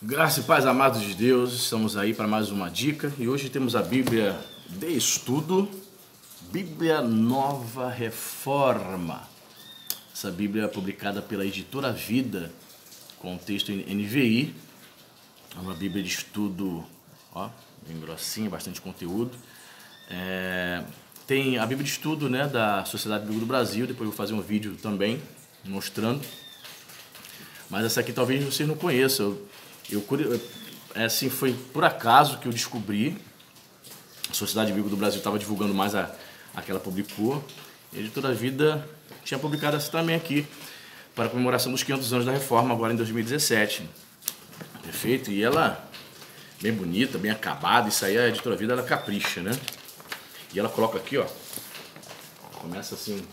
Graça e paz, amados de Deus, estamos aí para mais uma dica e hoje temos a Bíblia de estudo, Bíblia Nova Reforma. Essa Bíblia é publicada pela Editora Vida, com texto em NVI, é uma Bíblia de estudo, ó, bem grossinha, bastante conteúdo. Tem a Bíblia de estudo, né, da Sociedade Bíblica do Brasil, depois eu vou fazer um vídeo também mostrando. Mas essa aqui talvez vocês não conheçam. Assim, foi por acaso que eu descobri. A Sociedade Bíblica do Brasil estava divulgando mais a que ela publicou. E a Editora Vida tinha publicado essa também aqui, para a comemoração dos 500 anos da Reforma, agora em 2017. Perfeito? E ela, bem bonita, bem acabada. Isso aí, a Editora Vida, ela capricha, né? E ela coloca aqui, ó. Começa assim,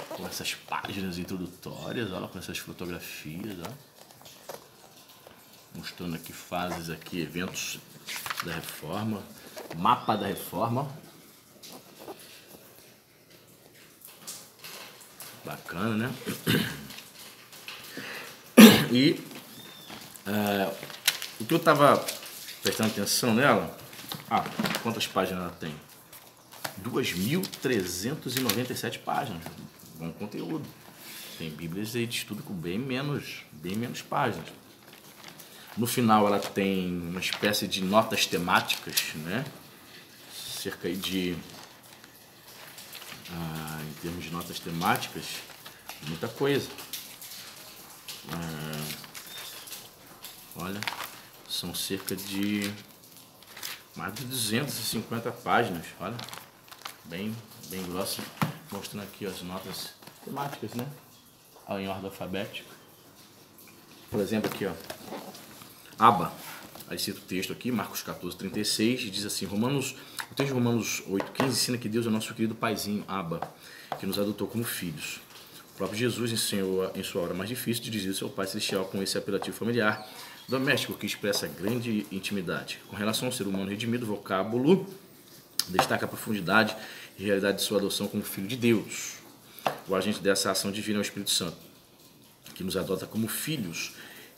com essas páginas introdutórias, olha, com essas fotografias, ó. Mostrando aqui fases, aqui, eventos da Reforma, mapa da Reforma. Bacana, né? E o que eu estava prestando atenção nela, quantas páginas ela tem? 2.397 páginas, bom conteúdo. Tem bíblias aí de estudo com bem menos páginas. No final ela tem uma espécie de notas temáticas, né? Cerca de, em termos de notas temáticas, muita coisa. Olha, são cerca de mais de 250 páginas, olha, bem grossa, mostrando aqui as notas temáticas, né? Em ordem alfabética. Por exemplo, aqui, ó. Aba, aí cita o texto aqui, Marcos 14:36, e diz assim, o texto de Romanos 8:15 ensina que Deus é o nosso querido paizinho, Aba, que nos adotou como filhos. O próprio Jesus ensinou em sua hora mais difícil de dizer ao seu Pai Celestial com esse apelativo familiar, doméstico, que expressa grande intimidade. Com relação ao ser humano redimido, o vocábulo destaca a profundidade e realidade de sua adoção como filho de Deus. O agente dessa ação divina é o Espírito Santo, que nos adota como filhos,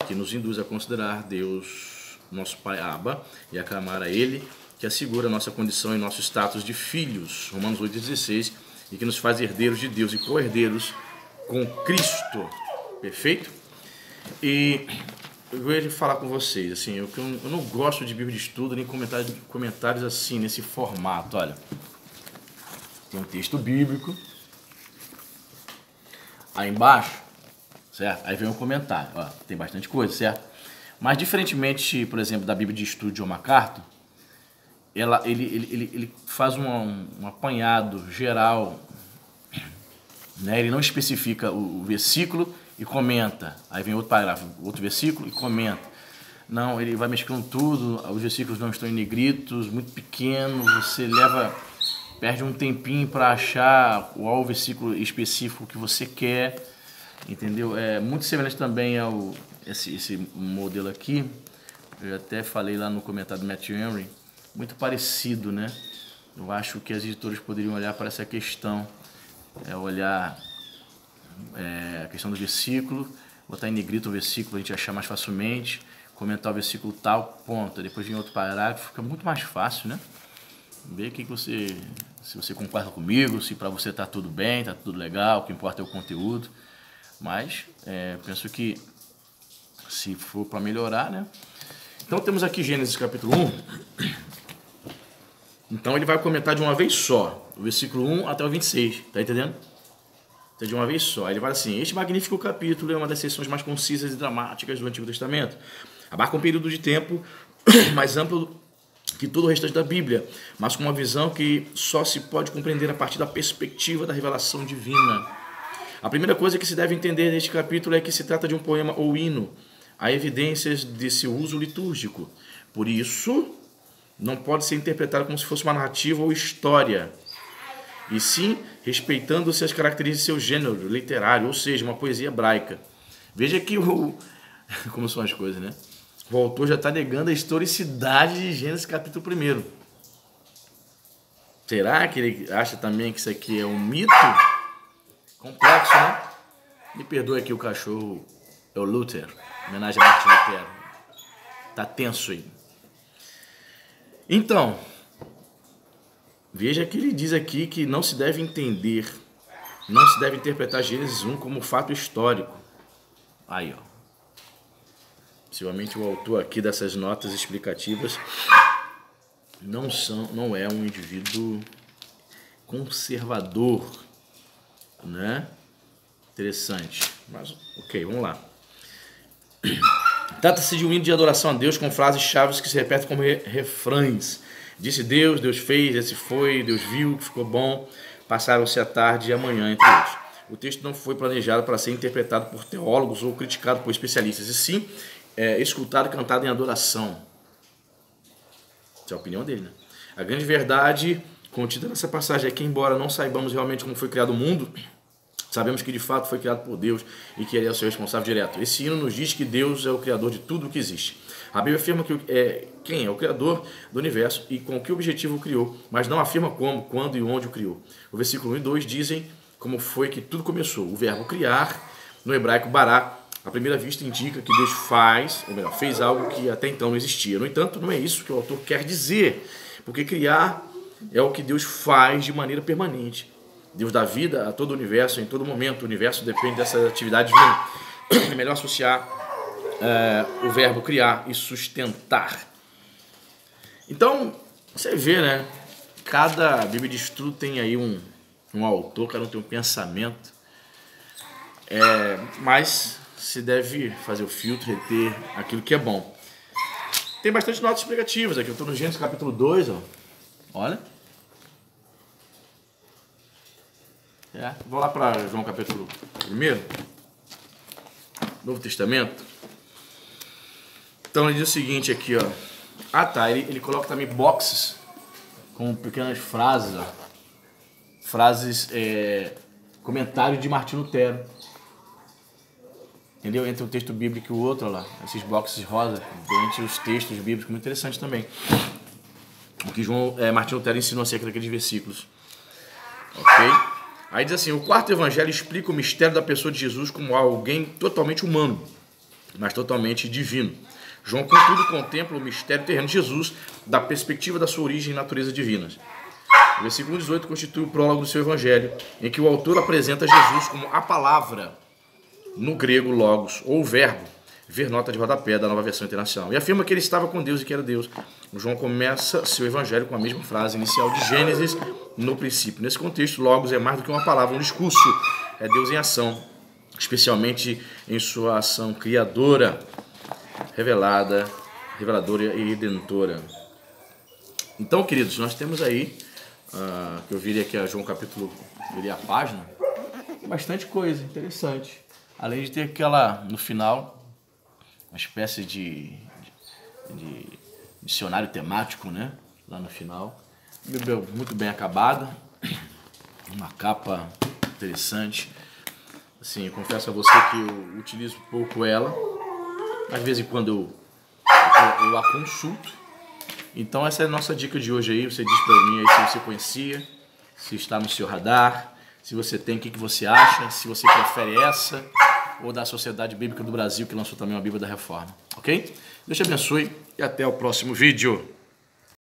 que nos induz a considerar Deus, nosso Pai Abba, e a clamar a Ele, que assegura a nossa condição e nosso status de filhos, Romanos 8:16, e que nos faz herdeiros de Deus e co-herdeiros com Cristo. Perfeito? E eu vou falar com vocês, assim, eu não gosto de Bíblia de estudo, nem comentários assim, nesse formato, olha. Tem um texto bíblico, aí embaixo, certo? Aí vem um comentário, ó, tem bastante coisa, certo? Mas diferentemente, por exemplo, da Bíblia de estudo de John MacArthur, ele faz um apanhado geral, né? Ele não especifica o versículo e comenta. Aí vem outro parágrafo, outro versículo e comenta. Não, ele vai mesclando tudo, os versículos não estão em negritos, muito pequeno, você perde um tempinho para achar qual o versículo específico que você quer. Entendeu? É muito semelhante também ao esse modelo aqui. Eu até falei lá no comentário do Matthew Henry, muito parecido, né? Eu acho que as editoras poderiam olhar para essa questão, olhar a questão do versículo, botar em negrito o versículo, a gente achar mais facilmente, comentar o versículo tal, ponto. Depois vem outro parágrafo, fica muito mais fácil, né? Ver se você concorda comigo, se para você tá tudo bem, tá tudo legal, o que importa é o conteúdo. Mas penso que se for para melhorar, né? Então temos aqui Gênesis capítulo 1. Então ele vai comentar de uma vez só, o versículo 1 até o 26, tá entendendo? Então de uma vez só. Ele vai assim, este magnífico capítulo é uma das seções mais concisas e dramáticas do Antigo Testamento. Abarca um período de tempo mais amplo que todo o restante da Bíblia, mas com uma visão que só se pode compreender a partir da perspectiva da revelação divina. A primeira coisa que se deve entender neste capítulo é que se trata de um poema ou hino. Há evidências desse uso litúrgico. Por isso, não pode ser interpretado como se fosse uma narrativa ou história, e sim respeitando-se as características de seu gênero literário, ou seja, uma poesia hebraica. Veja aqui como são as coisas, né? O autor já está negando a historicidade de Gênesis capítulo 1. Será que ele acha também que isso aqui é um mito? Complexo, né? Me perdoe aqui, o cachorro é o Luther, homenagem a Martin Lutero. Tá tenso aí. Então, veja que ele diz aqui que não se deve entender, não se deve interpretar Gênesis 1 como fato histórico. Aí, ó. Possivelmente o autor aqui dessas notas explicativas não é um indivíduo conservador, né? Interessante. Mas, ok, vamos lá. Trata-se de um hino de adoração a Deus com frases-chave que se repetem como refrães. Disse Deus, Deus fez, esse foi, Deus viu, que ficou bom, passaram-se a tarde e a manhã, entre outros. O texto não foi planejado para ser interpretado por teólogos ou criticado por especialistas, e sim escutado e cantado em adoração. Essa é a opinião dele, né? A grande verdade contida nessa passagem é que, embora não saibamos realmente como foi criado o mundo, sabemos que de fato foi criado por Deus e que Ele é o seu responsável direto. Esse hino nos diz que Deus é o criador de tudo o que existe. A Bíblia afirma que quem é o criador do universo e com que objetivo o criou, mas não afirma como, quando e onde o criou. O versículo 1 e 2 dizem como foi que tudo começou. O verbo criar, no hebraico bará, à primeira vista indica que Deus fez algo que até então não existia. No entanto, não é isso que o autor quer dizer, porque criar é o que Deus faz de maneira permanente. Deus dá vida a todo o universo, em todo momento. O universo depende dessa atividade divina. É melhor associar o verbo criar e sustentar. Então, você vê, né? Cada Bíblia de Estudo tem aí um autor, cada um tem um pensamento. Mas se deve fazer o filtro, reter aquilo que é bom. Tem bastante notas explicativas aqui. Eu estou no Gênesis capítulo 2, ó. Olha. Vou lá para João capítulo 1, Novo Testamento. Então ele diz o seguinte aqui, ó. Ah, tá. Ele coloca também boxes com pequenas frases, ó. Frases, comentário de Martinho Lutero. Entendeu? Entre um texto bíblico e o outro, ó lá. Esses boxes rosa, durante os textos bíblicos, muito interessante também. O que Martinho Lutero ensinou acerca daqueles versículos. Ok? Aí diz assim, o quarto evangelho explica o mistério da pessoa de Jesus como alguém totalmente humano, mas totalmente divino. João, contudo, contempla o mistério terreno de Jesus da perspectiva da sua origem e natureza divinas. O versículo 18 constitui o prólogo do seu evangelho, em que o autor apresenta Jesus como a palavra, no grego logos, ou verbo, ver nota de rodapé da Nova Versão Internacional, e afirma que ele estava com Deus e que era Deus. O João começa seu evangelho com a mesma frase inicial de Gênesis, no princípio. Nesse contexto, logos é mais do que uma palavra, um discurso. É Deus em ação, especialmente em sua ação criadora, reveladora e redentora. Então, queridos, nós temos aí, que eu virei aqui a João capítulo, virei a página, bastante coisa interessante. Além de ter aquela, no final, uma espécie de dicionário temático, né? Lá no final. Muito bem acabada. Uma capa interessante. Assim, eu confesso a você que eu utilizo pouco ela. Às vezes em quando eu a consulto. Então essa é a nossa dica de hoje aí. Você diz para mim aí se você conhecia, se está no seu radar, se você tem, o que você acha, se você prefere essa ou da Sociedade Bíblica do Brasil, que lançou também uma Bíblia da Reforma. Ok? Deus te abençoe e até o próximo vídeo.